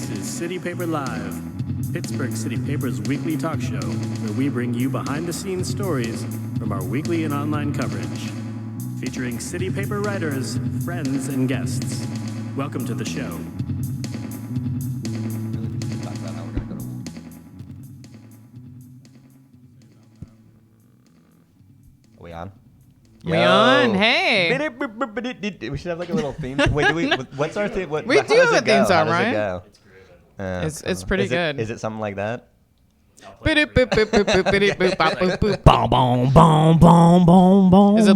This is City Paper Live, Pittsburgh City Paper's weekly talk show, where we bring you behind-the-scenes stories from our weekly and online coverage, featuring City Paper writers, friends, and guests. Welcome to the show. Are we on? We on? Hey. We should have like a little theme. Wait, what's our theme? We do have a theme song, right? It's pretty good. Is it something like that? Is it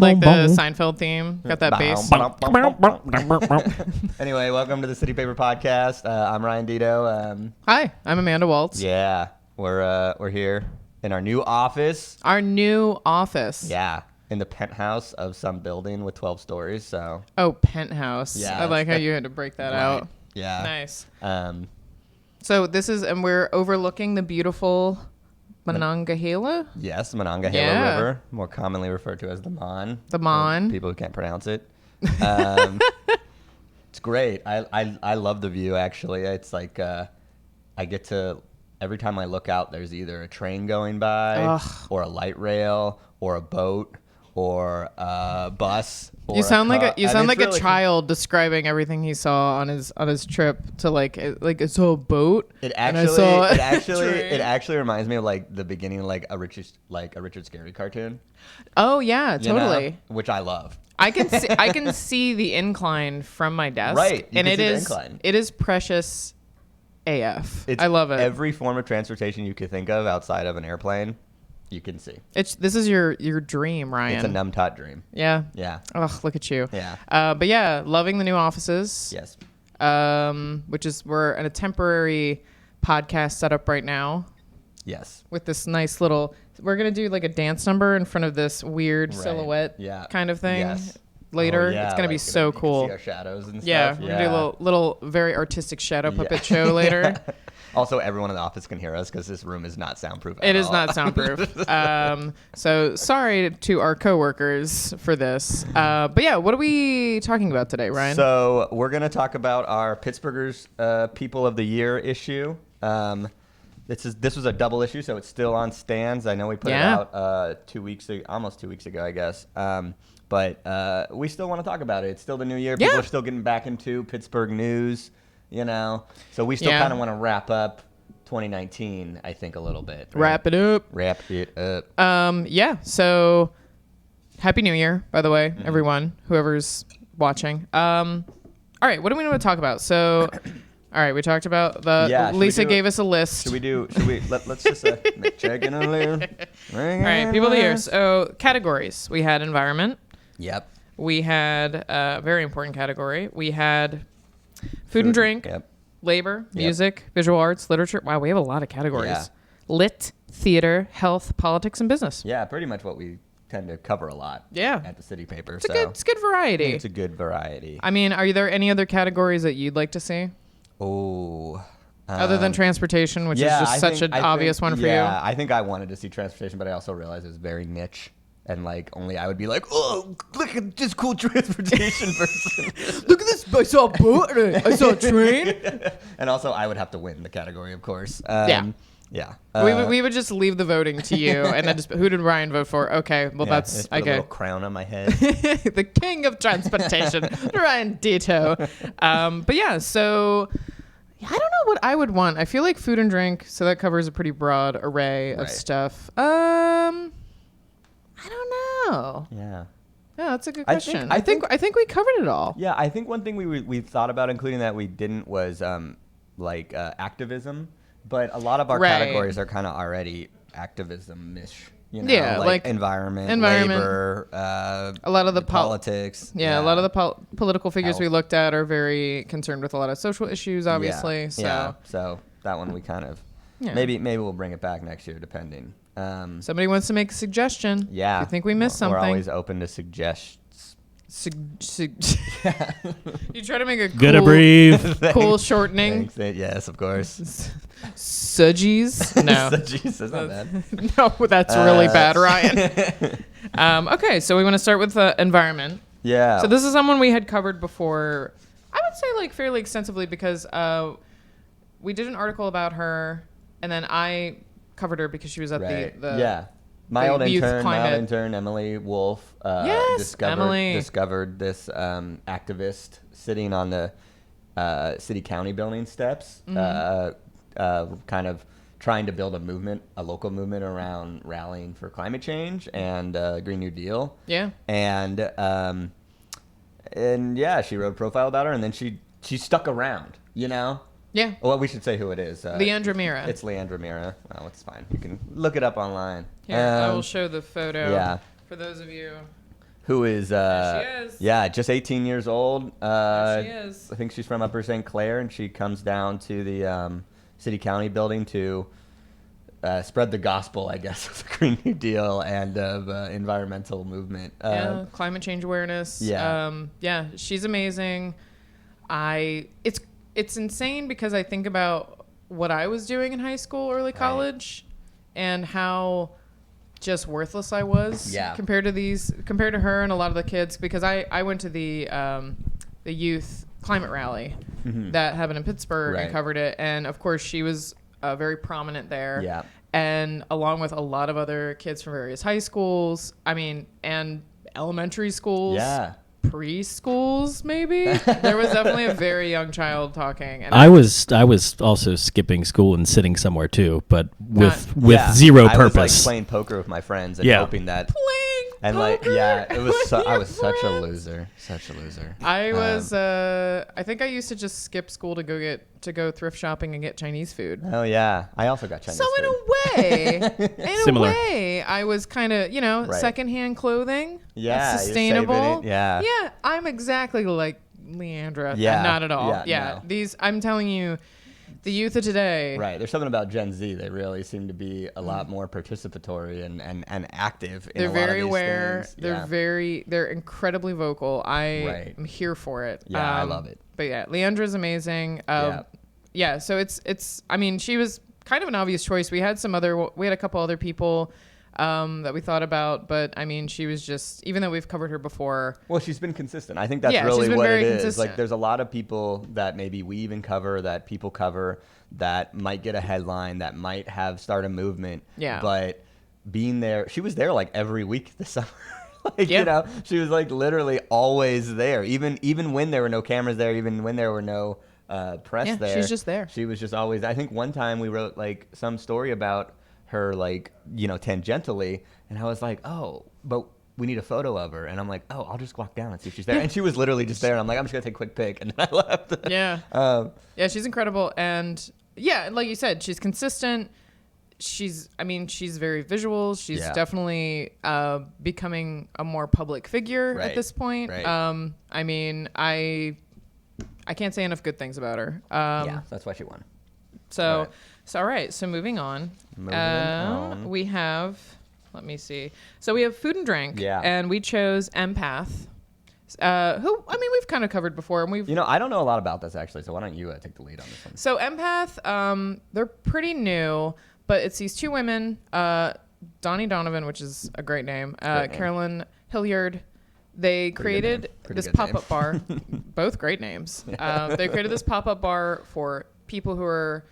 like the Seinfeld theme? Got that bass? Anyway, welcome to the City Paper Podcast. I'm Ryan Deto. Hi, I'm Amanda Waltz. Yeah, we're here in our new office. Our new office. Yeah. In the penthouse of some building with 12 stories. So. Oh, penthouse. Yeah. I like how you had to break that out. Yeah. Nice. So this is, and we're overlooking the beautiful Monongahela. Yes, Monongahela River, more commonly referred to as the Mon. The Mon. People who can't pronounce it. It's great. I love the view. Actually, it's like I get to every time I look out, there's either a train going by, or a light rail, or a boat, or a bus. Or you sound like really a child describing everything he saw on his trip to like I saw a boat. It actually reminds me of like the beginning of like a Richard Scarry cartoon. Oh yeah, totally. You know? Which I love. I can see the incline from my desk. Right, and it is precious AF. I love it. Every form of transportation you could think of outside of an airplane, you can see. This is your dream, Ryan. It's a numb-tot dream. Yeah. Yeah. Oh, look at you. Yeah. But yeah, loving the new offices. Yes. Which is we're in a temporary podcast setup right now. Yes. With this nice little, we're gonna do like a dance number in front of this weird silhouette kind of thing. Yes. Later, it's gonna be so cool. See our shadows and yeah, stuff. We're gonna do a little very artistic shadow puppet show later. Also, everyone in the office can hear us because this room is not soundproof. It is not soundproof. So sorry to our coworkers for this. But yeah, what are we talking about today, Ryan? So we're gonna talk about our Pittsburghers People of the Year issue. This was a double issue, so it's still on stands. I know we put it out almost 2 weeks ago, I guess. But we still want to talk about it. It's still the new year. People are still getting back into Pittsburgh news, you know. So we still kind of want to wrap up 2019, I think, a little bit. Right? Wrap it up. Yeah. So Happy New Year, by the way, everyone, whoever's watching. All right, what do we want to talk about? So, all right, we talked about Lisa gave us a list. Let's just checking a list. All right, People of the Year. So categories. We had environment. Yep. We had a very important category. We had food and drink, labor, music, visual arts, literature. Wow, we have a lot of categories. Yeah. Lit, theater, health, politics, and business. Yeah, pretty much what we tend to cover a lot at the City Paper. It's a good variety. It's a good variety. I mean, are there any other categories that you'd like to see? Oh. Other than transportation, which is just such an obvious one for you. Yeah, I think I wanted to see transportation, but I also realized it was very niche. And like only I would be like, oh, look at this cool transportation person. Look at this! I saw a boat. I saw a train. And also, I would have to win the category, of course. Yeah. We would just leave the voting to you, and then just who did Ryan vote for? Okay, well that's okay. A little crown on my head. The king of transportation, Ryan Deto. But yeah, so. I don't know what I would want. I feel like food and drink, so that covers a pretty broad array of stuff. I don't know. Yeah. Yeah, that's a good question. I think we covered it all. Yeah, I think one thing we thought about including that we didn't was activism, but a lot of our categories are kind of already activism-ish. You know, like environment, labor, a lot of the politics. A lot of the political figures we looked at are very concerned with a lot of social issues, obviously. So that one we kind of maybe we'll bring it back next year, depending. Somebody wants to make a suggestion. Yeah, I think we missed something. We're always open to suggestions. You try to make a Gotta breathe. Cool shortening. Thanks. Yes, of course. Sudgies? No. Sudgies, that's not bad. No, that's really bad, Ryan. Okay, so we want to start with the environment. Yeah. So this is someone we had covered before, I would say like fairly extensively because we did an article about her, and then I covered her because she was at the My old youth intern, Emily Wolf, discovered this activist sitting on the city county building steps, kind of trying to build a local movement around rallying for climate change and Green New Deal. Yeah. And she wrote a profile about her, and then she stuck around, you know? Yeah. Well, we should say who it is. Leandra Mira. It's Leandra Mira. Well, it's fine. You can look it up online. Here, I will show the photo. Yeah. For those of you. Who is? There she is. Yeah, just 18 years old. There she is. I think she's from Upper St. Clair, and she comes down to the city county building to spread the gospel, I guess, of the Green New Deal and of environmental movement. Climate change awareness. Yeah. She's amazing. It's insane because I think about what I was doing in high school, early college, and how just worthless I was compared to her and a lot of the kids, because I went to the youth climate rally that happened in Pittsburgh and covered it, and of course she was very prominent there, and along with a lot of other kids from various high schools, and elementary schools, preschools, maybe. There was definitely a very young child talking. And I was also skipping school and sitting somewhere too, but with zero purpose. I was like playing poker with my friends and hoping that. And poker. It was I was such a loser. I was I think I used to just skip school to go thrift shopping and get Chinese food. Oh yeah, I also got Chinese food. So in a way, I was kind of, secondhand clothing. Yeah, that's sustainable. Yeah. Yeah, I'm exactly like Leandra. Yeah. Not at all. No. These, I'm telling you, the youth of today. Right. There's something about Gen Z. They really seem to be a lot more participatory and active in a lot of these They're very aware. things. They're incredibly vocal. I am here for it. Yeah, I love it. But yeah, Leandra's amazing. So it's she was kind of an obvious choice. We had a couple other people that we thought about, but she was just, even though we've covered her before. Well, she's been consistent. I think that's really what it is. Consistent. Like, there's a lot of people that maybe we even cover, that people cover, that might get a headline, that might have started a movement. Yeah. But being there, she was there like every week this summer. You know, she was like literally always there, even when there were no cameras there, even when there were no press there. She's just there. She was just always. I think one time we wrote like some story about her, like, tangentially, and I was like, oh, but we need a photo of her, and I'm like, oh, I'll just walk down and see if she's there, and she was literally just there, and I'm like, I'm just gonna take a quick pic, and then I left. She's incredible, and like you said, she's consistent. She's very visual. She's definitely becoming a more public figure at this point. I can't say enough good things about her. That's why she won. So all right. So moving on. We have, let me see. So we have food and drink. Yeah. And we chose Empath. Who we've kind of covered before, and we've. I don't know a lot about this actually. So why don't you take the lead on this one? So Empath, they're pretty new, but it's these two women, Donnie Donovan, which is a great name, Carolyn Hilliard. They created this pop-up bar. Both great names. They created this pop-up bar for people who are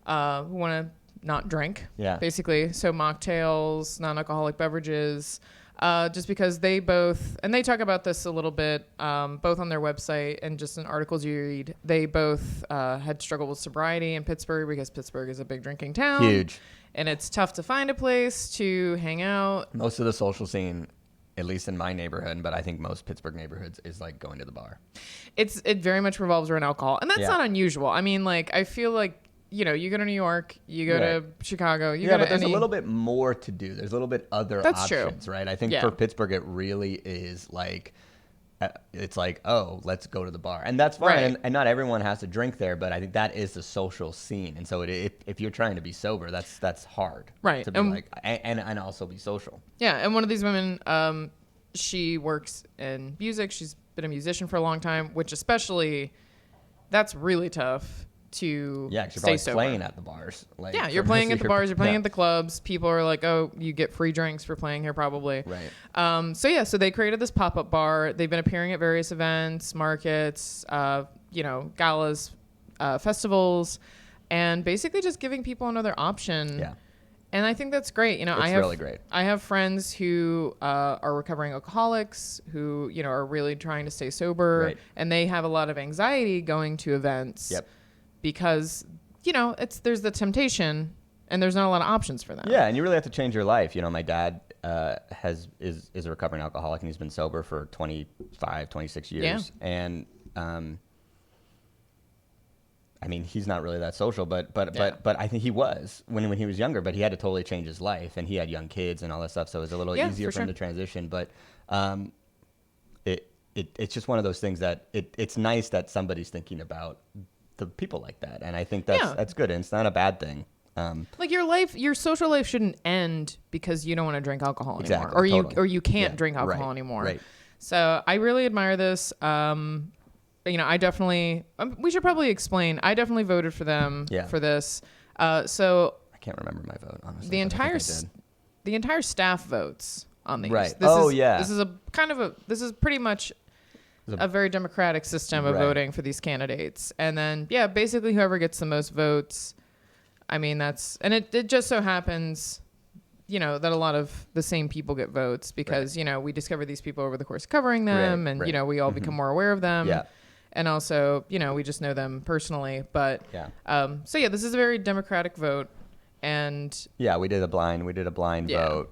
who want to not drink, basically. So mocktails, non-alcoholic beverages, just because they both, and they talk about this a little bit, both on their website and just in articles you read, they both had struggled with sobriety in Pittsburgh, because Pittsburgh is a big drinking town. Huge. And it's tough to find a place to hang out. Most of the social scene, at least in my neighborhood, but I think most Pittsburgh neighborhoods, is like going to the bar. It very much revolves around alcohol, and that's not unusual. I feel like, you go to New York, you go to Chicago, you go to but there's a little bit more to do. There's a little bit other options, right? I think for Pittsburgh, it really is like, it's like, oh, let's go to the bar, and that's fine. And not everyone has to drink there, but I think that is the social scene. And so if you're trying to be sober, that's hard, right? To be and also be social. Yeah, and one of these women, she works in music. She's been a musician for a long time, which especially, that's really tough to stay sober. Playing at the bars. You're playing at the bars, you're playing at the clubs. People are like, oh, you get free drinks for playing here probably. Right. So they created this pop-up bar. They've been appearing at various events, markets, galas, festivals, and basically just giving people another option. Yeah. And I think that's great. You know, It's really great. I have friends who are recovering alcoholics who, you know, are really trying to stay sober, Right. and they have a lot of anxiety going to events because, you know, there's the temptation and there's not a lot of options for them. Yeah, and you really have to change your life. You know, my dad is a recovering alcoholic, and he's been sober for 25, 26 years. Yeah. And I mean, he's not really that social, but I think he was when he was younger. But he had to totally change his life, and he had young kids and all that stuff, so it was a little easier for him to transition. But it's just one of those things that it's nice that somebody's thinking about the people like that, and I think that's good, and it's not a bad thing. Like your social life shouldn't end because you don't want to drink alcohol anymore, or you can't drink alcohol anymore. Right. So I really admire this. You know, I definitely, we should probably explain. I definitely voted for them for this. So I can't remember my vote, honestly. The entire staff votes on these. Right. This is pretty much a very democratic system of voting for these candidates. And then, basically whoever gets the most votes, I mean, it just so happens, you know, that a lot of the same people get votes because, you know, we discover these people over the course of covering them and, you know, we all become more aware of them. Yeah. And also, you know, we just know them personally. But this is a very democratic vote. And we did a blind vote.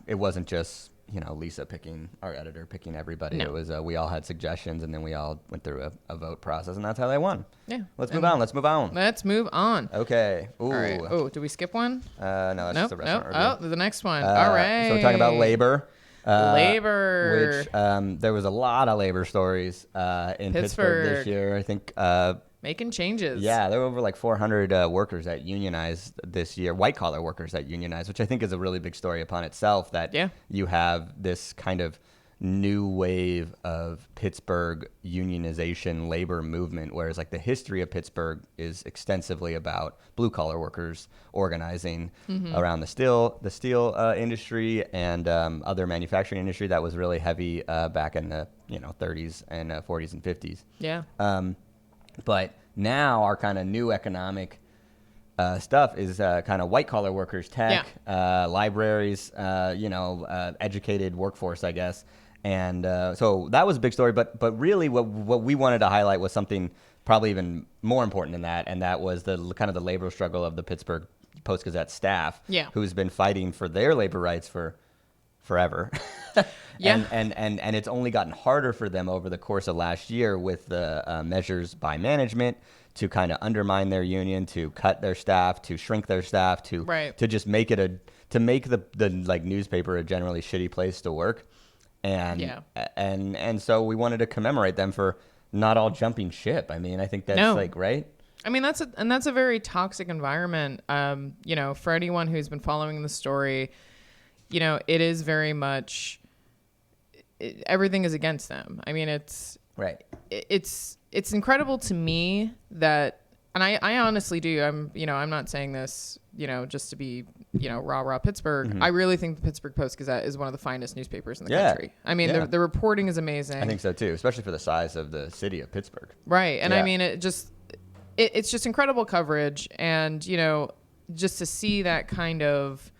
It wasn't just, you know, Lisa picking, our editor picking everybody. No. It was we all had suggestions, and then we all went through a vote process, and that's how they won. Yeah. Let's move on. Okay. Ooh. All right. Oh, did we skip one? No, that's just the restaurant review. Oh, the next one. All right. So we're talking about labor. Labor. Which there was a lot of labor stories in Pittsburgh this year. I think making changes. Yeah, there were over like 400 workers that unionized this year, white collar workers that unionized, which I think is a really big story upon itself. That you have this kind of new wave of Pittsburgh unionization labor movement, whereas like the history of Pittsburgh is extensively about blue collar workers organizing around the steel industry and other manufacturing industry that was really heavy back in the 30s and 40s and 50s. Yeah. But now our kind of new economic stuff is kind of white collar workers, tech, libraries, educated workforce, I guess. And so that was a big story, but really what we wanted to highlight was something probably even more important than that, and that was the kind of the labor struggle of the Pittsburgh Post-Gazette staff, who's been fighting for their labor rights for forever. And it's only gotten harder for them over the course of last year with the measures by management to kind of undermine their union, to cut their staff, to shrink their staff, to just make it the like newspaper a generally shitty place to work. And so we wanted to commemorate them for not all jumping ship. I mean, I think that's right. I mean, that's a very toxic environment. For anyone who's been following the story, it is very much everything is against them. I mean, it's incredible to me that, and I honestly do. I'm not saying this, just to be, rah Pittsburgh. Mm-hmm. I really think the Pittsburgh Post-Gazette is one of the finest newspapers in the country. I mean, the reporting is amazing. I think so too, especially for the size of the city of Pittsburgh. Right. And I mean, it's just incredible coverage. And, just to see that kind of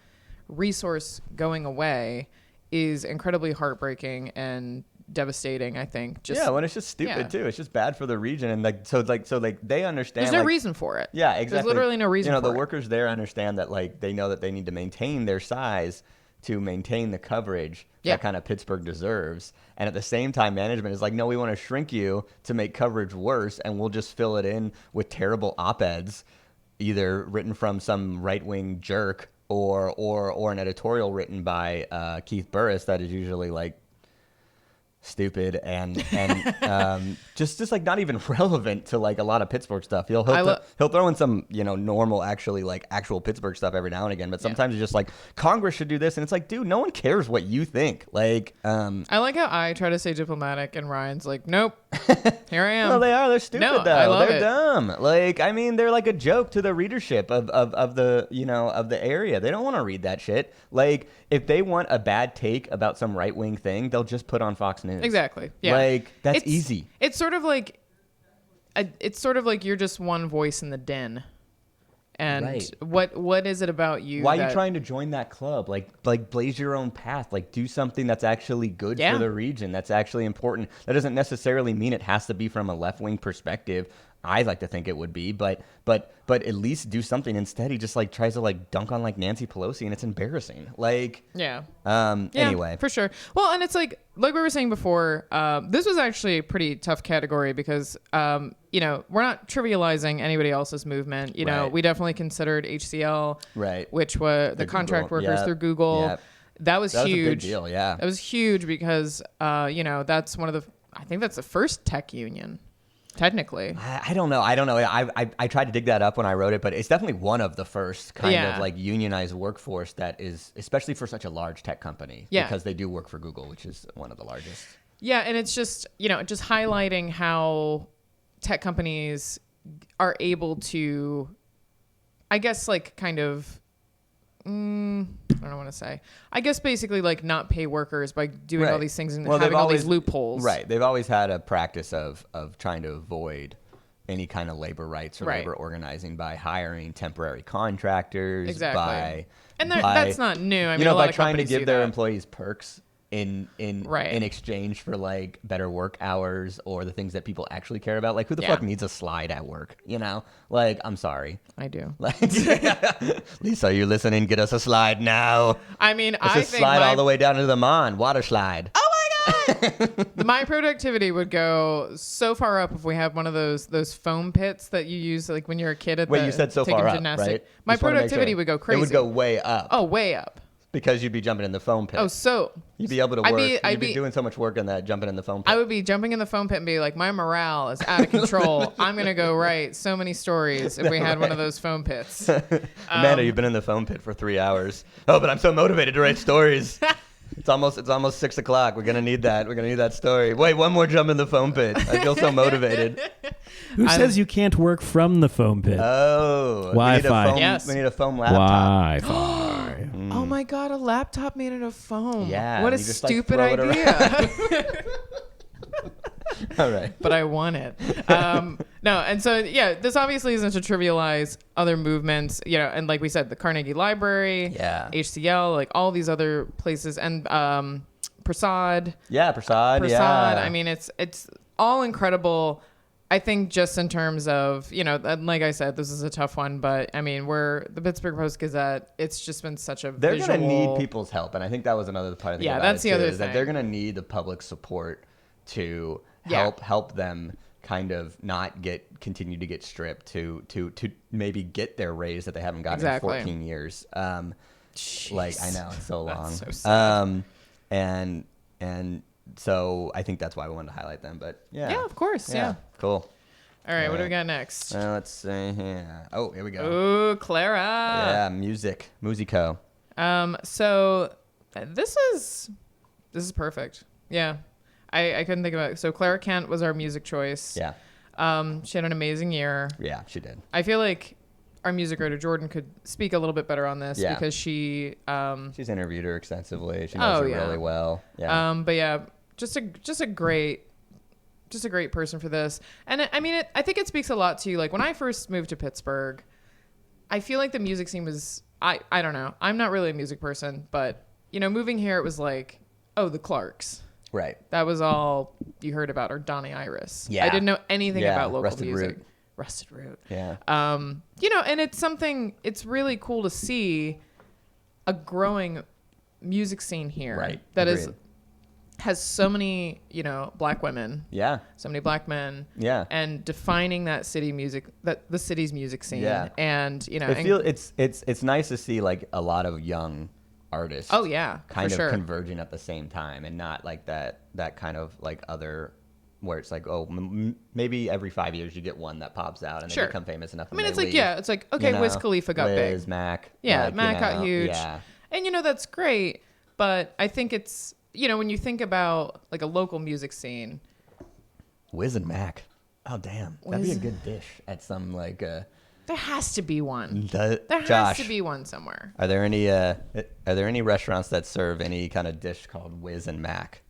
resource going away is incredibly heartbreaking and devastating, I think. When it's just stupid too. It's just bad for the region, and so they understand. There's no reason for it. Yeah, exactly. There's literally no reason. The workers there understand that they know that they need to maintain their size to maintain the coverage that kind of Pittsburgh deserves, and at the same time, management is like, no, we want to shrink you to make coverage worse, and we'll just fill it in with terrible op-eds, either written from some right-wing jerk or an editorial written by Keith Burris that is usually like stupid and just like not even relevant to like a lot of Pittsburgh stuff. He'll throw in some normal actual Pittsburgh stuff every now and again, but sometimes it's just like Congress should do this, and it's like, dude, no one cares what you think. Like I like how I try to stay diplomatic and Ryan's like, nope, here I am. Well, they're stupid though. They're dumb. Like, I mean, they're like a joke to the readership of the of the area. They don't want to read that shit. Like, if they want a bad take about some right wing thing, they'll just put on Fox News. Exactly. Yeah. Like, that's easy. It's sort of like it's sort of like you're just one voice in the den. And what is it about you? Why are you trying to join that club? Like blaze your own path. Like do something that's actually good for the region. That's actually important. That doesn't necessarily mean it has to be from a left-wing perspective. I like to think it would be, but at least do something. Instead, he just like tries to like dunk on like Nancy Pelosi, and it's embarrassing. Like anyway, for sure. Well, and it's like we were saying before, this was actually a pretty tough category because we're not trivializing anybody else's movement. You know, we definitely considered HCL, which was the contract workers through Google. Yep. That was huge. Was a big deal. Yeah, that was huge because that's one of the. I think that's the first tech union. Technically, I don't know. I tried to dig that up when I wrote it, but it's definitely one of the first kind of like unionized workforce that is, especially for such a large tech company, because they do work for Google, which is one of the largest. Yeah, and it's just just highlighting how tech companies are able to, I guess, like kind of. I don't know what to say. I guess basically like not pay workers by doing all these things and having all these loopholes. Right. They've always had a practice of trying to avoid any kind of labor rights or labor organizing by hiring temporary contractors. Exactly. That's not new. I mean, a lot by of trying to give their that. Employees perks in exchange for like better work hours or the things that people actually care about. Like who the fuck needs a slide at work? Like I'm sorry. I do. Like, Lisa, are you listening? Get us a slide now. I mean, I think slide all the way down into the Mon water slide. Oh my god! My productivity would go so far up if we had one of those foam pits that you use like when you're a kid at Wait, you said so far up, right? My productivity would go crazy. It would go way up. Oh, way up. Because you'd be jumping in the foam pit. Oh, so you'd be able to work. You'd be doing so much work in that jumping in the foam pit. I would be jumping in the foam pit and be like, my morale is out of control. I'm gonna go write so many stories if we had one of those foam pits. Amanda, you've been in the foam pit for 3 hours. Oh, but I'm so motivated to write stories. It's almost 6 o'clock. We're gonna need that. We're gonna need that story. Wait, one more jump in the foam pit. I feel so motivated. Who says you can't work from the foam pit? Oh, Wi-Fi. We need a foam laptop. Wi-Fi. Oh my god, a laptop made out of foam. Yeah. What a stupid idea. All right. But I want it. No, and so this obviously isn't to trivialize other movements, and like we said, the Carnegie Library, HCL, like all these other places, and Prasad. Yeah, Prasad. Yeah. I mean, it's all incredible. I think just in terms of, like I said, this is a tough one, but I mean, we're the Pittsburgh Post-Gazette. It's just been such a They're going to need people's help. And I think that was another part of the that's the other thing. Is that they're going to need the public support to help them kind of not continue to get stripped to maybe get their raise that they haven't gotten in 14 years. Like I know it's so long. That's so sad. And so I think that's why we wanted to highlight them. But yeah, of course, yeah. Cool. All right, what do we got next? Let's see here. Oh, here we go. Ooh, Clara. Yeah, Musico. So this is perfect. Yeah. I couldn't think of it. So Clara Kent was our music choice. Yeah. She had an amazing year. Yeah, she did. I feel like our music writer Jordan could speak a little bit better on this because she's interviewed her extensively. She knows her really well. Yeah. But yeah, just a great person for this. And I think it speaks a lot to like when I first moved to Pittsburgh, I feel like the music scene was I don't know. I'm not really a music person, but moving here it was like, oh, the Clarks. Right. That was all you heard about, or Donnie Iris. Yeah. I didn't know anything about local Rusted music. Root. Rusted Root. Yeah. And it's really cool to see a growing music scene here. Right. That has so many, black women. Yeah. So many black men. Yeah. And defining the city's music scene. Yeah. And, it's nice to see like a lot of young artists. Oh yeah. Kind of converging at the same time, and not like that kind of like other where it's like, oh, maybe every 5 years you get one that pops out and they become famous enough. I mean, it's like okay, Wiz Khalifa got big. Wiz, Mac. Yeah, Mac got huge. Yeah. And that's great, but I think it's when you think about like a local music scene. Wiz and Mac. Oh damn, that'd be a good dish at some like. There has to be one. There has to be one somewhere. Are there any restaurants that serve any kind of dish called Wiz and Mac?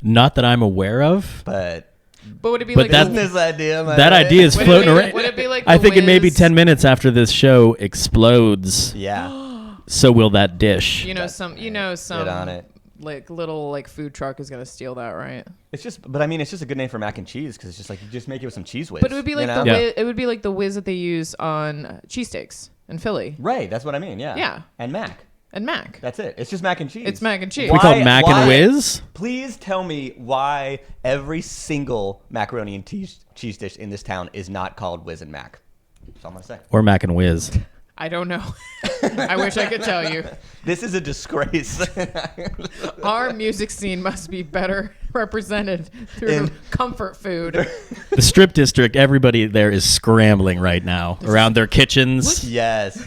Not that I'm aware of. But But would it be But like that- Business idea. That idea is would floating it be, around. Would it be like I the think in maybe Whiz? 10 minutes after this show explodes, Yeah. so will that dish. You know, some Get on it. like little like food truck is gonna steal that, right? It's just, but I mean, it's just a good name for mac and cheese because it's just like you just make it with some Cheez Whiz. But it would be like you know? the Whiz, it would be like the Whiz that they use on cheesesteaks in Philly Right, that's what I mean. Yeah. Yeah. And mac. and mac. That's it. It's just mac and cheese. It's mac and cheese. Can we call it Mac why- and Whiz? Please tell me why every single macaroni and cheese dish in this town is not called Whiz and Mac. That's all I'm gonna say. Or Mac and Whiz. I don't know. I wish I could tell you. This is a disgrace. Our music scene must be better represented through comfort food. The Strip District, everybody there is scrambling right now around their kitchens, Yes.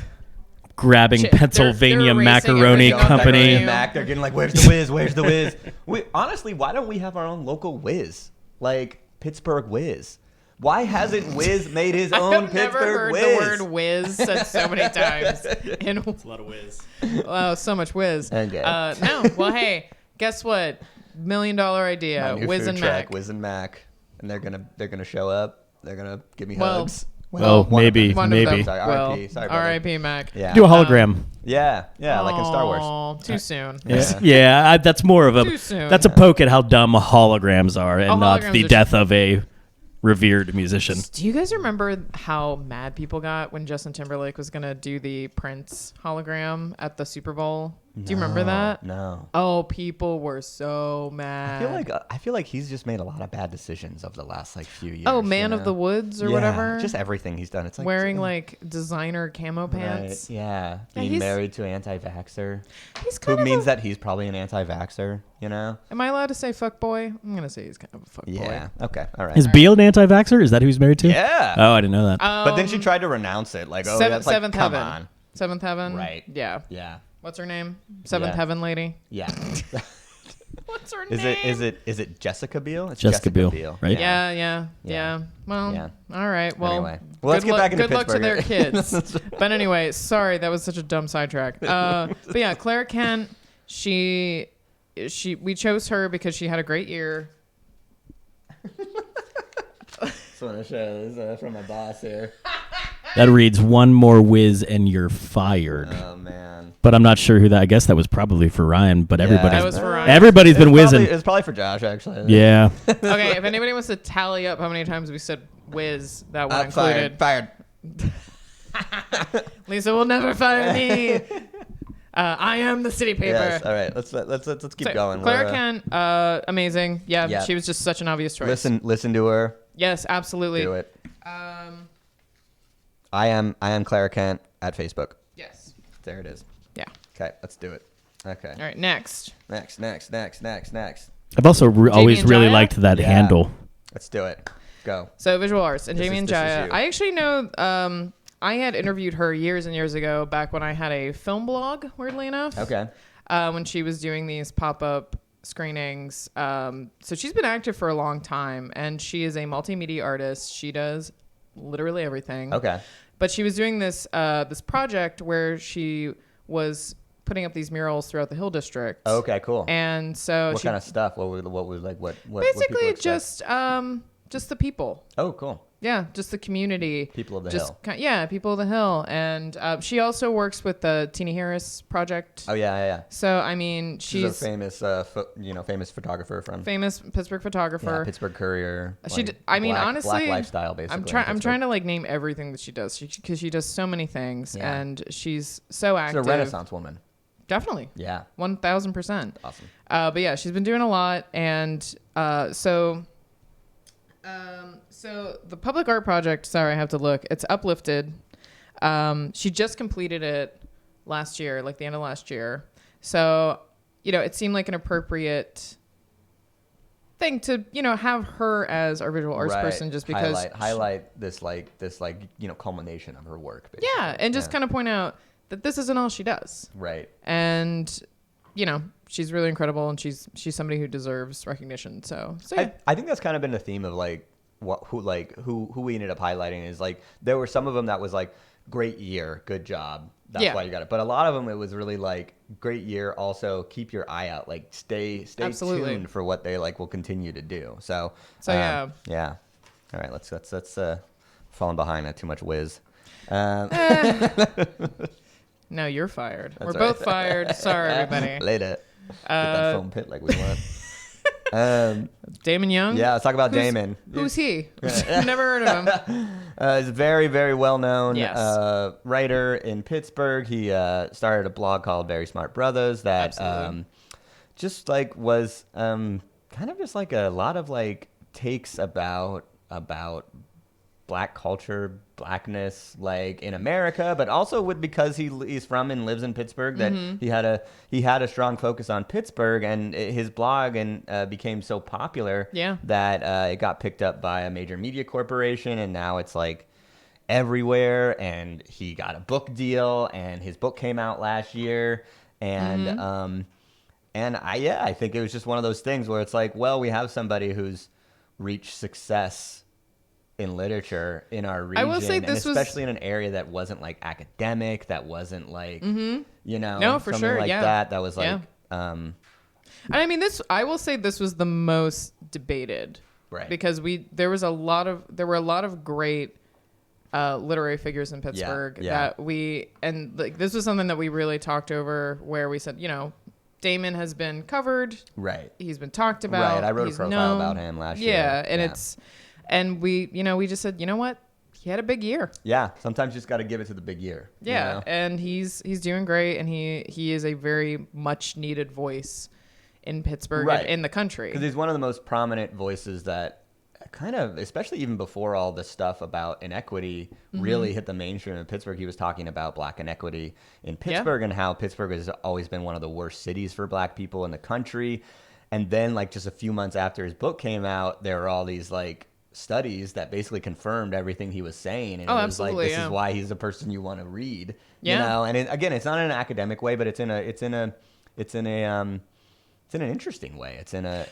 grabbing Shit, Pennsylvania they're erasing Macaroni everything off Company. their And Mac, they're getting like, where's the Whiz? Where's the Whiz? Honestly, why don't we have our own local Whiz? Like Pittsburgh Whiz. Why hasn't Whiz made his own I've never Pittsburgh heard Whiz? the word whiz said so many times. It's a lot of whiz. Oh, so much whiz. Okay. No. Well, hey, guess what? $1 million idea. My new Whiz food and truck, Mac. Whiz and Mac, and they're gonna show up. They're gonna give me Well, hugs. Well, one of maybe, them. One maybe. of them. Sorry, Well, R.I.P. Sorry, brother. R.I.P. Mac. Yeah. Do a hologram. Yeah, like in Star Wars. Oh, too soon. Yeah, that's more of a Too soon. that's a poke at how dumb holograms are and not holograms the are death of a revered musician. Do you guys remember how mad people got when Justin Timberlake was going to do the Prince hologram at the Super Bowl? Do you remember that? No. Oh, people were so mad. I feel like he's just made a lot of bad decisions over the last like few years. Oh, Man you of know? the Woods or Yeah, whatever. Just everything he's done. It's like Wearing like designer camo right, pants. yeah, Yeah, being he's- married to an anti-vaxxer, He's who kind of means that he's probably an anti-vaxxer. You know? Am I allowed to say fuck boy? I'm gonna say he's kind of a fuck Yeah. Okay. All right. Is Beale an anti-vaxxer? Is that who he's married to? Yeah. Oh, I didn't know that. boy. But then she tried to renounce it. Like, oh, that's like, Seventh come Heaven. on. Seventh Heaven. Right. Yeah. Yeah. What's her name? Seventh Yeah. Heaven lady. Yeah. What's her Is name? it Jessica Biel? It's Jessica Biel, right? Yeah. Well, Yeah. all right. Well, Anyway. Well, let's good get back into good luck to their Pittsburgh. kids. But anyway, sorry, that was such a dumb sidetrack. But yeah, Clara Kent, we chose her because she had a great year. Just want to show this from my boss here. That reads one more whiz and you're fired. Oh man. But I'm not sure who that. I guess that was probably for Ryan. But That everybody's was for Ryan. everybody's been whizzing. It's probably for Josh actually. Yeah. Okay, if anybody wants to tally up how many times we said whiz, that one included. Fired. Lisa will never fire me. I am the city paper. Yes. All right. Let's keep So, going. Clara We're, Kent, amazing. Yeah, Yeah. she was just such an obvious choice. listen to her. Yes, absolutely. Do it. I am Clara Kent at Facebook. Yes. There it is. Yeah. Okay, let's do it. Okay. All right, next. Next. I've also always and really Jaya? liked that Yeah. handle. Let's do it. Go. So visual arts and This Jamie is- and this is Jaya. you. I actually know. I had interviewed her years and years ago, back when I had a film blog. Weirdly enough. Okay. When she was doing these pop-up screenings. So she's been active for a long time, and she is a multimedia artist. She does literally everything. Okay. But she was doing this this project where she was putting up these murals throughout the Hill District. Okay. Cool. And so what she kind of stuff? What was like? What people basically expect? just the people. Oh, cool. Yeah, just the community. People of the just Hill. Yeah, people of the Hill. And she also works with the Tina Harris Project. Oh yeah. So I mean, She's she's a famous photographer from famous Pittsburgh photographer. Pittsburgh Courier. She, like, I mean, black honestly, lifestyle basically. I'm trying to like name everything that she does because she does so many things, Yeah. and she's so She's active. a Renaissance woman. Definitely, Yeah. 1000%. Awesome. But yeah, she's been doing a lot, and so the public art project. Sorry, I have to look. It's Uplifted. She just completed it last year, like the end of last year. So it seemed like an appropriate thing to have her as our visual arts Right. person, just because highlight this culmination of her work. Basically. yeah, and just kind of point out that this isn't all she does, Right. and she's really incredible, and she's somebody who deserves recognition. So yeah. I think that's kind of been the theme of like who we ended up highlighting is like there were some of them that was like great year, good job, that's why you got it. But a lot of them, it was really like great year. Also, keep your eye out. Like stay tuned for what they like will continue to do. So yeah. All right, let's falling behind too much whiz. No, you're fired. We're right. both fired. Sorry, everybody. Later. Get that foam pit like we want. Damon Young? Yeah, let's talk about Damon. Who's he? Never heard of him. He's a very, very well-known Yes. writer in Pittsburgh. He started a blog called Very Smart Brothers that just like was kind of just like a lot of like takes about Black culture, blackness, like in America, but also because he's from and lives in Pittsburgh, that he had a strong focus on Pittsburgh, and his blog became so popular that it got picked up by a major media corporation, and now it's like everywhere. And he got a book deal, and his book came out last year, and I think it was just one of those things where it's like, well, we have somebody who's reached success in literature in our region, I will say this especially in an area that wasn't like academic, that wasn't like No, for something sure, like that was like and I mean, I will say this was the most debated, right? Because there were a lot of great literary figures in Pittsburgh that like this was something that we really talked over, where we said, Damon has been covered, right? He's been talked about, right? I wrote a profile about him last year, and we just said, you know what? He had a big year. Yeah. Sometimes you just got to give it to the big year. Yeah. And he's doing great. And he is a very much needed voice in Pittsburgh and in the country. Because he's one of the most prominent voices that kind of, especially even before all this stuff about inequity really hit the mainstream in Pittsburgh. He was talking about Black inequity in Pittsburgh and how Pittsburgh has always been one of the worst cities for Black people in the country. And then like just a few months after his book came out, there were all these like studies that basically confirmed everything he was saying, and it was like, this is why he's a person you want to read, you know. And again, it's not in an academic way, but it's in an interesting way. It's in a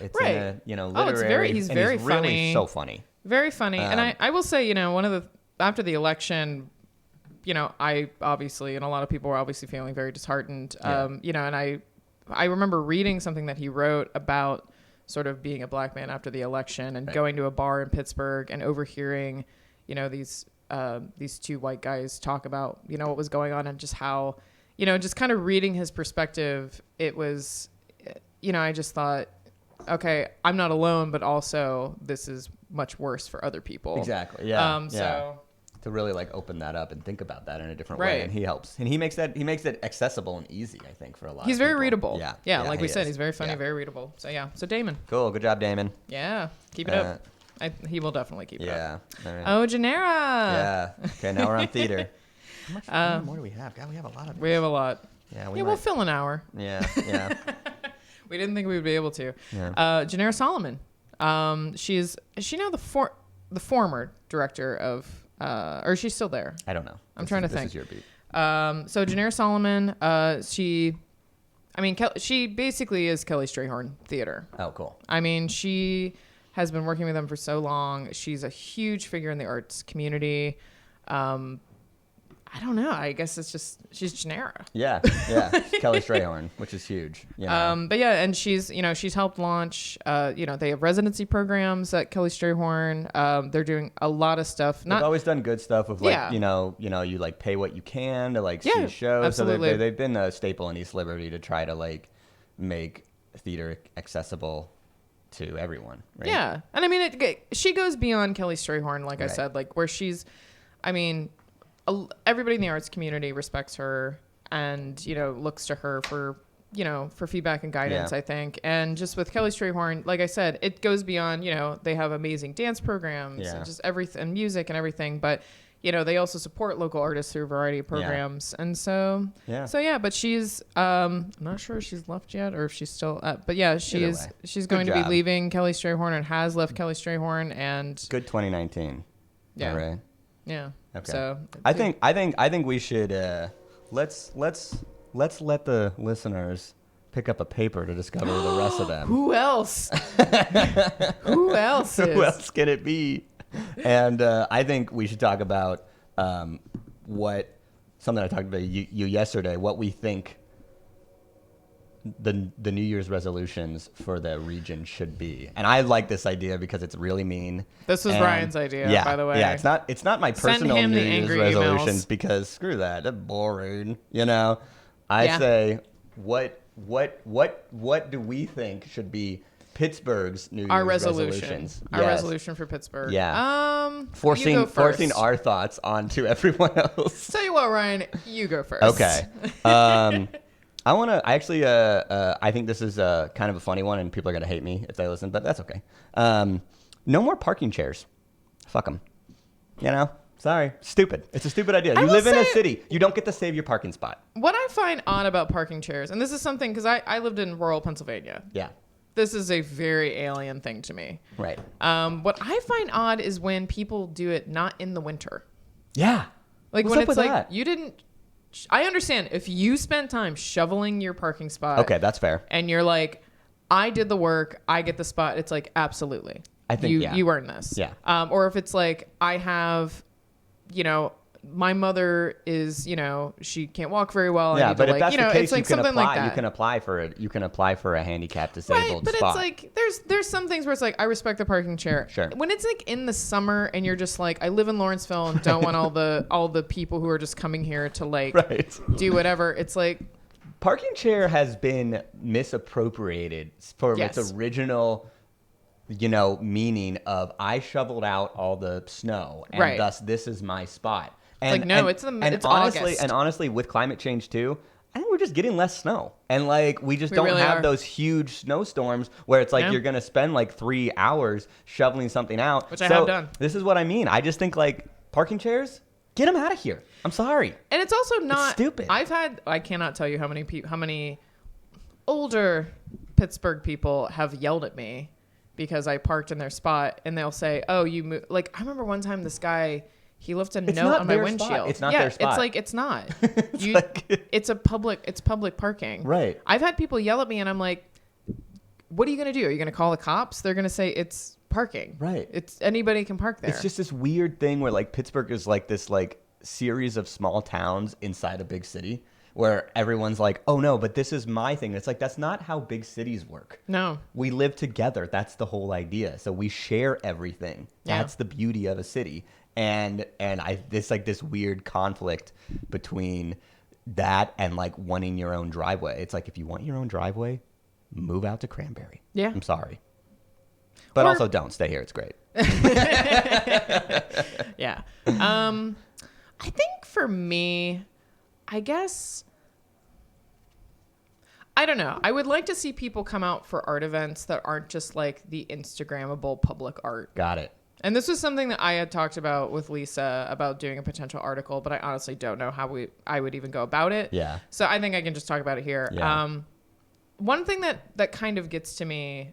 literary. He's very funny, really so funny, very funny. And I will say, after the election, I obviously, and a lot of people were obviously feeling very disheartened, and I remember reading something that he wrote about sort of being a Black man after the election and going to a bar in Pittsburgh and overhearing, these two white guys talk about, what was going on, and just how, just kind of reading his perspective. It was, I just thought, okay, I'm not alone, but also this is much worse for other people. Exactly. Yeah. So to really like open that up and think about that in a different way, and he helps, and he makes it accessible and easy, I think, for a lot. He's of very people. readable. Yeah. Like we said, he's very funny, very readable. So Damon. Cool. Good job, Damon. Yeah. Keep it up. He will definitely keep it up. All right. Oh, Janera. Yeah. Okay. Now we're on theater. How much more do we have? God, we have a lot of. We have a lot. Yeah. We'll fill an hour. Yeah. We didn't think we would be able to. Yeah. Janera Solomon. Is she now the former director of, or is she still there? I don't know. I'm trying to think. This is your beat. So Janera Solomon, she basically is Kelly Strayhorn Theater. Oh, cool. I mean, she has been working with them for so long. She's a huge figure in the arts community. I don't know. I guess it's just she's Janera. Yeah. Kelly Strayhorn, which is huge. Yeah. But yeah, and she's helped launch. They have residency programs at Kelly Strayhorn. They're doing a lot of stuff. They've always done good stuff with like you like pay what you can to like see shows. Absolutely. So they've been a staple in East Liberty to try to like make theater accessible to everyone. Right? Yeah, and I mean, she goes beyond Kelly Strayhorn, like I said, like where she's, everybody in the arts community respects her and, looks to her for feedback and guidance, I think. And just with Kelly Strayhorn, like I said, it goes beyond, they have amazing dance programs and just everything, and music and everything. But, they also support local artists through a variety of programs. And so, but she's, I'm not sure if she's left yet or if she's still at, but yeah, she's going to be leaving Kelly Strayhorn and has left Kelly Strayhorn, and good 2019. Yeah. All right. Yeah. Okay. So I think we should let's let the listeners pick up a paper to discover the rest of them. Who else? Who else? Who else can it be? And I think we should talk about what something I talked about you yesterday, what we think the New Year's resolutions for the region should be. And I like this idea because it's really mean. This was Ryan's idea, yeah, by the way. Yeah, it's not my Send personal him New the Year's angry resolutions emails. because screw that. That's boring. You know? I say what do we think should be Pittsburgh's New Year's resolutions? Our resolution for Pittsburgh. Yeah. You go Forcing first. our thoughts onto everyone else. Tell you what, Ryan, you go first. Okay. I think this is kind of a funny one, and people are going to hate me if they listen, but that's okay. No more parking chairs. Fuck them. You know? Sorry. Stupid. It's a stupid idea. You live in a city. You don't get to save your parking spot. What I find odd about parking chairs, and this is something, because I lived in rural Pennsylvania. Yeah. This is a very alien thing to me. Right. What I find odd is when people do it not in the winter. Yeah. Like What's when up it's with like that? you didn't. I understand if you spent time shoveling your parking spot. Okay, that's fair. And you're like, I did the work, I get the spot. It's like, absolutely. I think you earned this. Yeah. Or if it's like, I have, my mother is, she can't walk very well. Yeah, I need but to, if that's the case, it's like you can something apply. like that. You can apply for a handicapped disabled Right, but spot. it's like there's some things where it's like I respect the parking chair. Sure. When it's like in the summer and you're just like I live in Lawrenceville and don't want all the people who are just coming here to like do whatever. It's like parking chair has been misappropriated for its original meaning of I shoveled out all the snow and thus this is my spot. And, it's honestly, August. And honestly, with climate change too, I think we're just getting less snow. And like we don't really have are. those huge snowstorms where it's like you're gonna spend like 3 hours shoveling something out. Which I have done. This is what I mean. I just think like parking chairs, get them out of here. I'm sorry. And it's also not stupid. I cannot tell you how many older Pittsburgh people have yelled at me because I parked in their spot and they'll say, "Oh, you moved." Like I remember one time this guy, he left a note on my windshield. Spot. It's not their spot. It's like it's not. It's public parking. Right. I've had people yell at me and I'm like, "What are you going to do? Are you going to call the cops?" They're going to say it's parking. Right. It's anybody can park there. It's just this weird thing where like Pittsburgh is like this like series of small towns inside a big city where everyone's like, "Oh no, but this is my thing." It's like that's not how big cities work. No. We live together. That's the whole idea. So we share everything. Yeah. That's the beauty of a city. And this like this weird conflict between that and like wanting your own driveway. It's like if you want your own driveway, move out to Cranberry. Yeah. I'm sorry. But also don't stay here. It's great. Yeah. I think for me, I guess, I don't know. I would like to see people come out for art events that aren't just like the Instagrammable public art. Got it. And this was something that I had talked about with Lisa about doing a potential article, but I honestly don't know how I would even go about it. Yeah. So I think I can just talk about it here. Yeah. One thing that kind of gets to me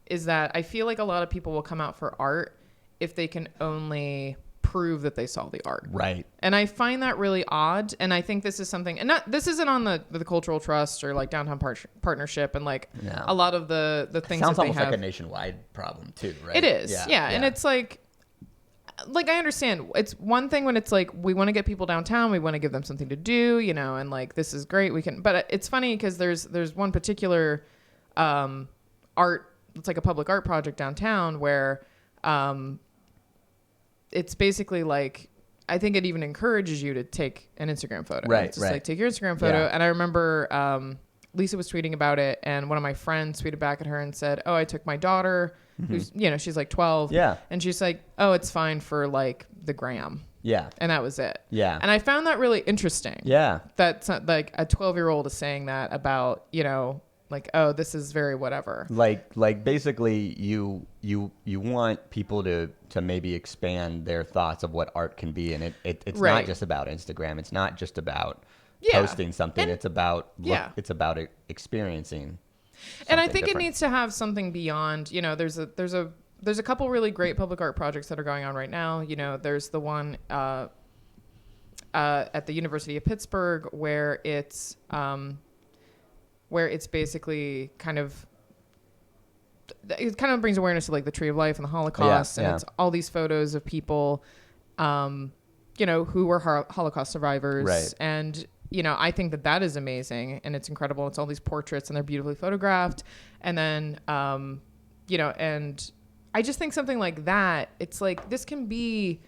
is that I feel like a lot of people will come out for art if they can only prove that they saw the art. Right. And I find that really odd. And I think this is something, and this isn't on the Cultural Trust or like Downtown Partnership and like a lot of the things Sounds that they almost have. like a nationwide problem too, right? It is. Yeah. And it's like I understand. It's one thing when it's like, we want to get people downtown. We want to give them something to do, and like, this is great. But it's funny because there's one particular art. It's like a public art project downtown where it's basically like, I think it even encourages you to take an Instagram photo. Right, It's just like, take your Instagram photo. Yeah. And I remember Lisa was tweeting about it, and one of my friends tweeted back at her and said, "Oh, I took my daughter, who's, she's like 12. Yeah. And she's like, oh, it's fine for like the gram." Yeah. And that was it. Yeah. And I found that really interesting. Yeah. That's like a 12-year-old is saying that about, like, oh, this is very whatever. Like basically you want people to maybe expand their thoughts of what art can be, and it's Right. not just about Instagram. It's not just about Yeah. posting something. And- it's about Yeah. it's about experiencing. And I something think different. it needs to have something beyond, there's a couple really great public art projects that are going on right now. There's the one at the University of Pittsburgh where it's basically it kind of brings awareness to like the Tree of Life and the Holocaust, and Yeah. it's all these photos of people who were Holocaust survivors. Right. And, I think that is amazing and it's incredible. It's all these portraits and they're beautifully photographed. And then, and I just think something like that, it's like, this can be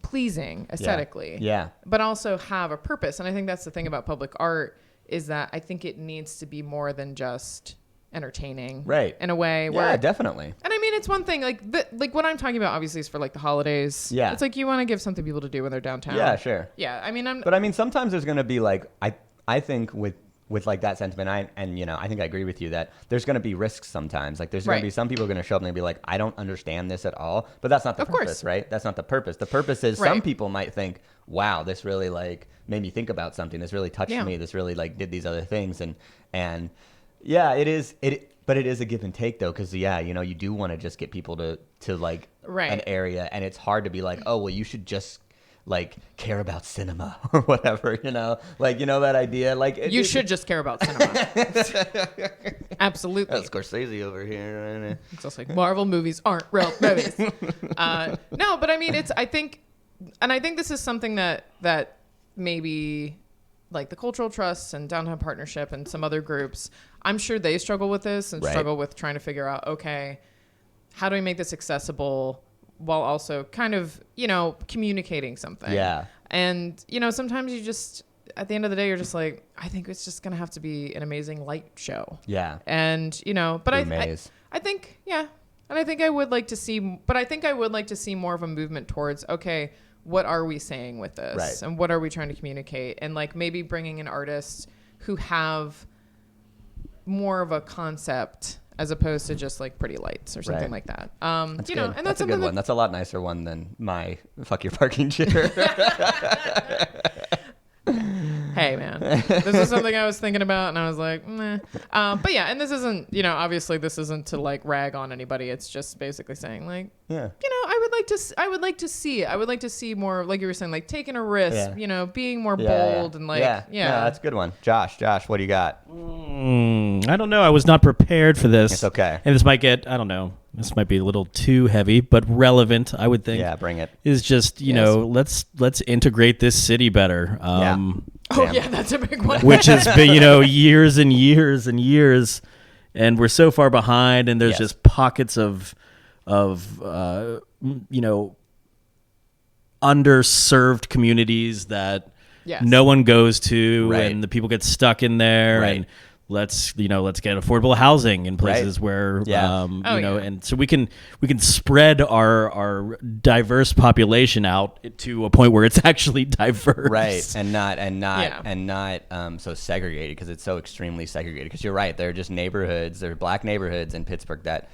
pleasing aesthetically, but also have a purpose. And I think that's the thing about public art is that I think it needs to be more than just entertaining, right? In a way where, definitely. And I mean, it's one thing like what I'm talking about obviously is for like the holidays. Yeah, it's like you want to give something people to do when they're downtown. Yeah, sure. Yeah, I mean, but I mean, sometimes there's gonna be like I think with like that sentiment, I think I agree with you that there's going to be risks sometimes. Like there's going to be some people going to show up and they'll be like, I don't understand this at all. But that's not the purpose, right? That's not the purpose. The purpose is some people might think, wow, this really like made me think about something. This really touched me. This really like did these other things. And yeah, it is. But it is a give and take though, because you do want to just get people to like an area, and it's hard to be like, oh well, you should just like care about cinema or whatever, like that idea, like you should just care about cinema. Absolutely. That's Scorsese over here. It's also like Marvel movies aren't real movies. No, but I mean, I think this is something that maybe like the Cultural Trust and Downtown Partnership and some other groups, I'm sure they struggle with this and struggle with trying to figure out, okay, how do we make this accessible while also kind of, communicating something. Yeah. And, sometimes you just, at the end of the day, you're just like, I think it's just going to have to be an amazing light show. Yeah. And, but I think, and I think I would like to see more of a movement towards, okay, what are we saying with this? Right. And what are we trying to communicate? And like maybe bringing in artists who have more of a concept as opposed to just like pretty lights or something like that. That's good. And that's a good one. That's a lot nicer one than my fuck your parking chair. Hey man, this is something I was thinking about and I was like, meh. But yeah, and this isn't, obviously this isn't to like rag on anybody. It's just basically saying like, I would like to see more, like you were saying, like taking a risk, being more bold and like, no, that's a good one. Josh, what do you got? I don't know. I was not prepared for this. It's okay. And this might get, I don't know. This might be a little too heavy, but relevant, I would think. Yeah, bring it. Is just, let's integrate this city better. That's a big one. Which has been, years and years and years, and we're so far behind, and there's just pockets of underserved communities that no one goes to, and the people get stuck in there, and let's get affordable housing in places where and so we can spread our diverse population out to a point where it's actually diverse, and not so segregated, because it's so extremely segregated. Because you're right, there are just neighborhoods, there are black neighborhoods in Pittsburgh that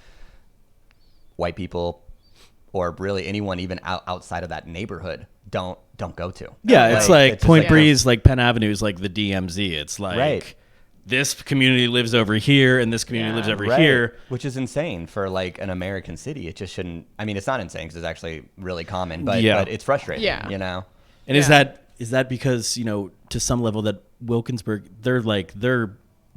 white people or really anyone even outside of that neighborhood don't go to. It's like Point Breeze, like Penn Avenue is like the DMZ. It's like this community lives over here and this community lives over here, which is insane for like an American city. It just shouldn't. I mean, it's not insane because it's actually really common, but it's frustrating. And is that because to some level that Wilkinsburg,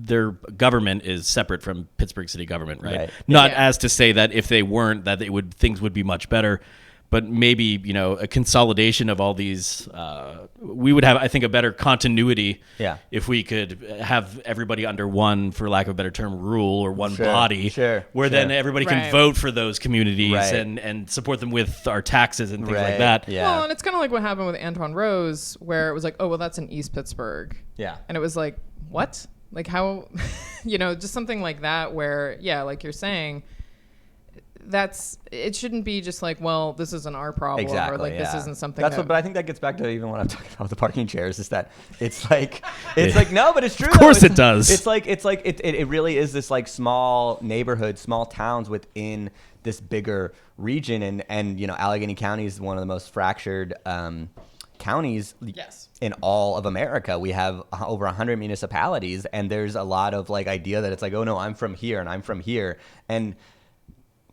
their government is separate from Pittsburgh city government, right? Not as to say that if they weren't, that things would be much better, but maybe a consolidation of all these. We would have, I think, a better continuity if we could have everybody under one, for lack of a better term, rule or one body, where then everybody can vote for those communities and support them with our taxes and things like that. Well, and it's kind of like what happened with Antoine Rose, where it was like, oh well, that's in East Pittsburgh. And it was like, what? Like how, just something like that where, like you're saying, it shouldn't be just like, well, this isn't our problem, or like this isn't something. But I think that gets back to even what I'm talking about with the parking chairs, is that it's like no, but it's true. Of course it does. It really is this like small neighborhood, small towns within this bigger region, and Allegheny County is one of the most fractured counties in all of America. We have over 100 municipalities, and there's a lot of like idea that it's like, oh no, I'm from here and I'm from here, and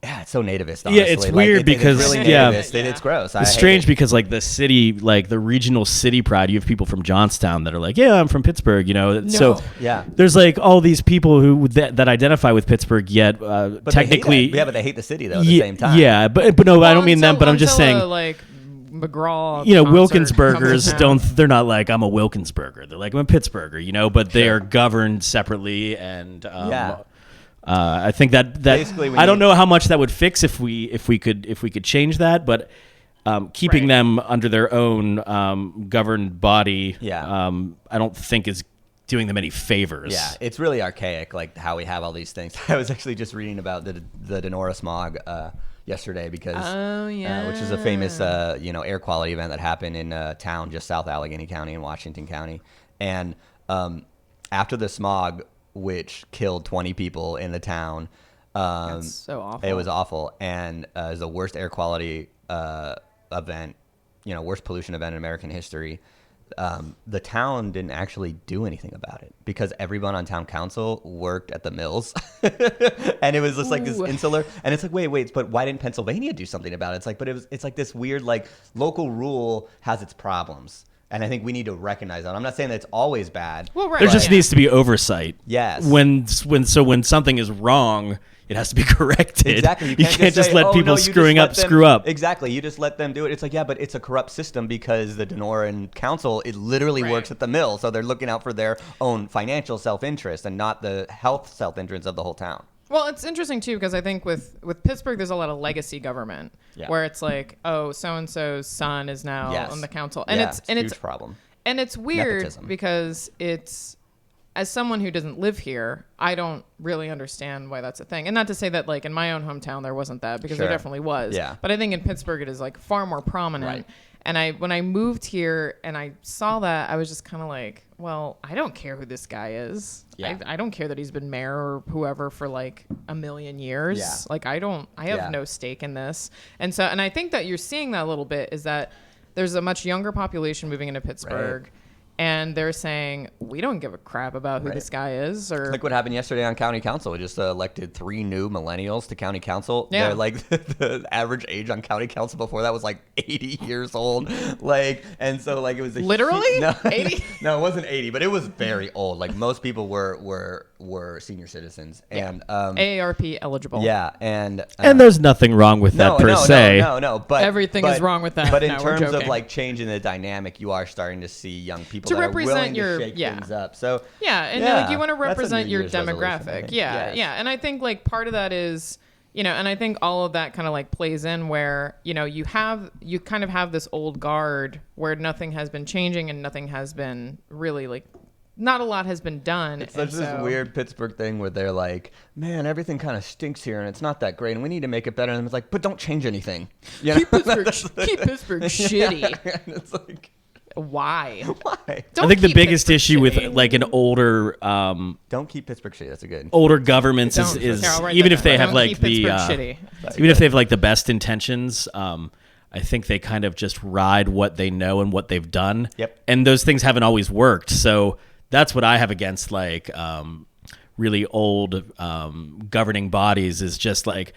it's so nativist, honestly. Yeah, it's weird because it's really nativist. It's gross. It's strange because like the city, like the regional city pride, you have people from Johnstown that are like, yeah, I'm from Pittsburgh, So there's like all these people who that identify with Pittsburgh, yet but technically, but they hate the city though at the same time. Yeah, but no, I don't mean them. But I'm just saying, like McGraw. Wilkinsburgers they're not like, I'm a Wilkinsburger. They're like, I'm a Pittsburgher, but they are governed separately. And I think that basically I don't know how much that would fix if we could change that, but keeping them under their own governed body, I don't think is doing them any favors. Yeah, it's really archaic, like how we have all these things. I was actually just reading about the Donora Smog yesterday because, which is a famous air quality event that happened in a town just south Allegheny County in Washington County, and after the smog, which killed 20 people in the town, that's so awful. It was awful, and it was the worst air quality event, worst pollution event in American history. The town didn't actually do anything about it because everyone on town council worked at the mills. And it was just like this insular, and it's like, wait, but why didn't Pennsylvania do something about it? It's like, but it's like this weird, like, local rule has its problems. And I think we need to recognize that. I'm not saying that it's always bad. Well, right. There just needs to be oversight. Yes. When something is wrong, it has to be corrected. Exactly. You can't just let people screw up. Exactly. You just let them do it. It's like, yeah, but it's a corrupt system because the Denoran Council, it literally works at the mill. So they're looking out for their own financial self-interest and not the health self-interest of the whole town. Well, it's interesting, too, because I think with Pittsburgh, there's a lot of legacy government where it's like, oh, so-and-so's son is now on the council. And it's a huge problem. And it's weird Nepotism. Because it's, as someone who doesn't live here, I don't really understand why that's a thing. And not to say that, like, in my own hometown, there wasn't that, because there definitely was. Yeah. But I think in Pittsburgh, it is, like, far more prominent. Right. And when I moved here and I saw that, I was just kind of like, well, I don't care who this guy is. Yeah. I don't care that he's been mayor or whoever for like a million years. Yeah. Like I have no stake in this. And I think that you're seeing that a little bit is that there's a much younger population moving into Pittsburgh. Right. And they're saying, we don't give a crap about who this guy is. Or like what happened yesterday on county council. We just elected 3 new millennials to county council. Yeah. They're like the average age on county council before that was like 80 years old. Like, and so like it was literally 80. No, it wasn't 80, but it was very old. Like most people were senior citizens and AARP eligible. Yeah, and there's nothing wrong with that per se. No, but everything is wrong with that. But in terms of like changing the dynamic, you are starting to see young people that are willing to shake things up. So like you want to represent your demographic. Yeah. And I think like part of that is, and I think all of that kind of like plays in where, you kind of have this old guard where nothing has been changing and nothing has been really like, not a lot has been done. It's such this weird Pittsburgh thing where they're like, man, everything kind of stinks here and it's not that great and we need to make it better. And it's like, but don't change anything. Keep Pittsburgh shitty. And it's like, why? I think the biggest issue with like an older don't keep Pittsburgh shitty. That's a good older governments is even if they have like the even if they have like the best intentions, I think they kind of just ride what they know and what they've done. Yep. And those things haven't always worked. So that's what I have against like really old governing bodies is just like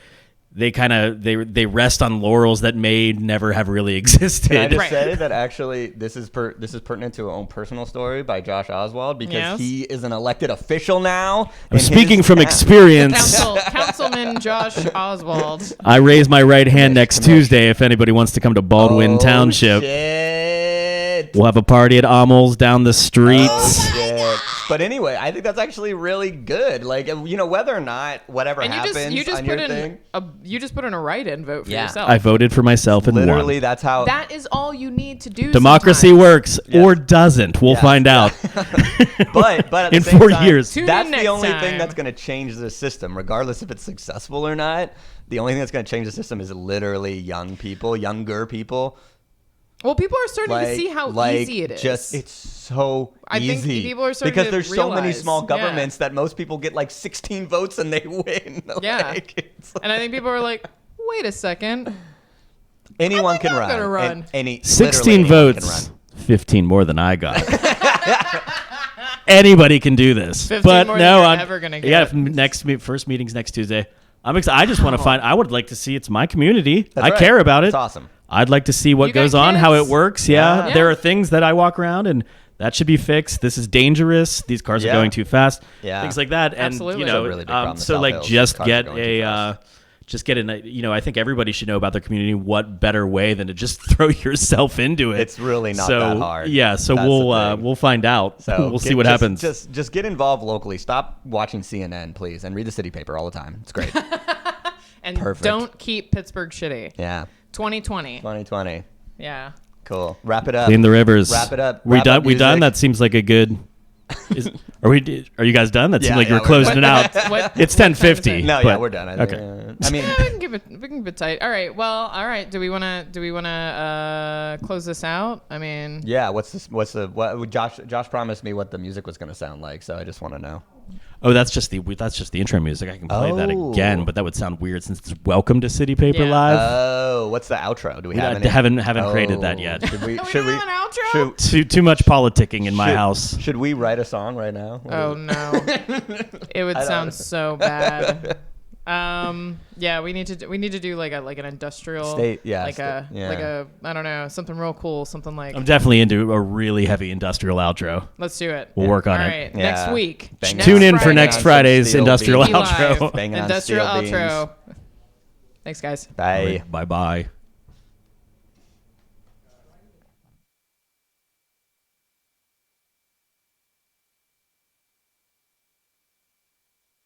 they kind of they rest on laurels that may never have really existed. Can I just say that actually this is pertinent to our own personal story by Josh Oswald because he is an elected official now. I'm speaking from experience. Councilman Josh Oswald. I raise my right hand next Tuesday if anybody wants to come to Baldwin Township. Shit. We'll have a party at Ammel's down the street. But anyway, I think that's actually really good. Like, whether or not whatever happens you just on put your in thing. You just put in a write-in vote for yourself. I voted for myself and literally won. That's how. That is all you need to do. Democracy works or doesn't. We'll find out. But at in the same 4 time, years, that's the only thing that's going to change the system, regardless if it's successful or not. The only thing that's going to change the system is literally younger people. Well, people are starting to see how easy it is. It's so easy. I think people are starting because to there's so many small governments that most people get like 16 votes and they win. Yeah. And I think people are like, wait a second. Anyone can run. Gonna run. 16 votes, 15 more than I got. Anybody can do this. 15 but more no, than you're ever gonna get. First meeting's next Tuesday. I'm excited. I just want to find. I would like to see it's my community. That's right. Care about it. It's awesome. I'd like to see what goes on, how it works. Yeah. There are things that I walk around and that should be fixed. This is dangerous. These cars are going too fast. Yeah. Things like that. And absolutely. so like just just get in. I think everybody should know about their community. What better way than to just throw yourself into it? It's really not that hard. Yeah, so we'll find out. So we'll see what happens. Just get involved locally. Stop watching CNN, please, and read the City Paper all the time. It's great. And Perfect. Don't keep Pittsburgh shitty. Yeah. 2020. Yeah. Cool. Wrap it up. Clean the rivers. Wrap it up. We done. That seems like a good. Are you guys done? That seemed like you were closing it out. It's 10:50. No, yeah, we're done. Okay. I mean, we can keep it tight. All right. Well, all right. Do we want to close this out? I mean, yeah. What Josh promised me what the music was going to sound like, so I just want to know. Oh, that's just the intro music. I can play that again, but that would sound weird since it's Welcome to City Paper Live. Oh, what's the outro? Do we have any? Haven't created that yet. Should we have an outro? Too much politicking in my house. Should we write a song right now? Oh no, it would sound so bad. Yeah, we need to do like an industrial state, like a I don't know, something real cool, something like. I'm definitely into a really heavy industrial outro. Let's do it. We'll work on it. All it. right, next week. Tune in for next Friday's industrial outro. Industrial outro. Thanks, guys. Bye. Bye.